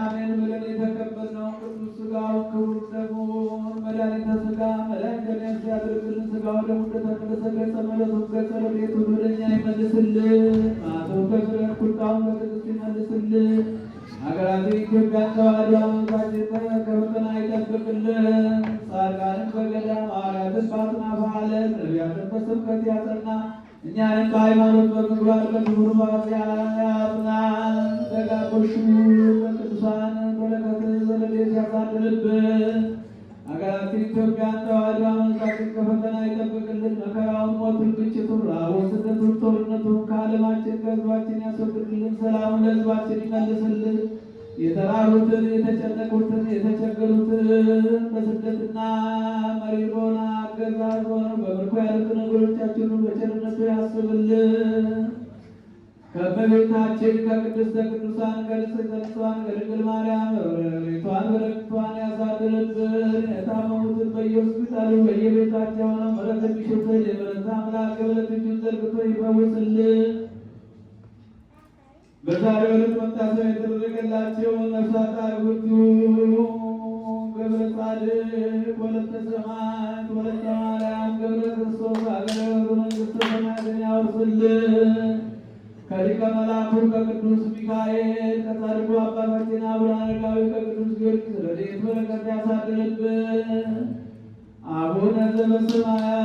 አሜን ብለን የተቀበልነው ቅዱስ ሥጋው ክቡር ደሙን መድኃኒተ ሥጋ መድኃኒተ ነፍስ ያድርግልን። ሥጋው ደግሞ እንደተቀደሰ ገጸ ምሕረቱን ገጸ ረድኤቱን ወደ እኛ ይመልስልን። መዓቱን ከፍለን ቁጣውን በትዕግስት ይመልስልን። ሀገራችን ኢትዮጵያን ተዋሕዶ ሃይማኖታችንን ከፈተና ይጠብቅልን። ጻድቃንን በገዳም ሐዋርያትን በአጽናፈ ዓለም ነቢያትን በስብከት ያጸና እኛንም በሃይማኖት በምግባር በክብር ያጽናን። ደጋጎቹ በቅዱሳን በረከት ዘረዴት ያሳድርብን። ሀገራችን ኢትዮጵያን ተዋሕዶ ሃይማኖታችንን ከፈተና ይጠብቅልን። መከራውን፣ ሞቱን፣ ግጭቱን፣ ረሃቡን፣ ስደቱን፣ ጦርነቱን ከዓለማችን ከሕዝባችን ያስወግድልን። ሰላሙን ለሕዝባችን ይመልስልን። የተራሩትን፣ የተጨነቁትን፣ የተቸገሩትን በስደትና መሪር በሆነ አገዛዝ ሆነው በምርኮ ያሉትን ነገሮቻችንን በቸርነቱ ያስብልን። ከእመቤታችን ከቅድስተ ቅዱሳን ከንጽሕተ ንጹሐን ከድንግል ማርያም ረድኤቷን በረከቷን ያሳድርብን። የታመሙትን በየሆስፒታሉ በየቤታቸው ሆነው ምሕረት የሚሹትን የምሕረት አምላክ የምሕረት እጁን ዘርግቶ ይፈውስልን። በዛሬው ዕለት መታሰቢያ የተደረገላቸው ነፍሳት አርጉቱ ገብረ ጻድቅ ወለተ ሰማዕት ወለተ ማርያም ገብረ ክርስቶስ አገረ መንግሥተ ሰማያትን ያወርስልን። ከሊቀ መላኩ ከቅዱስ ሚካኤል ከጻድቁ አባታችን አቡነ አረጋዊ ከቅዱስ ጊዮርጊስ ረድኤት በረከት ያሳድርብን። አቡነ ዘበሰማያት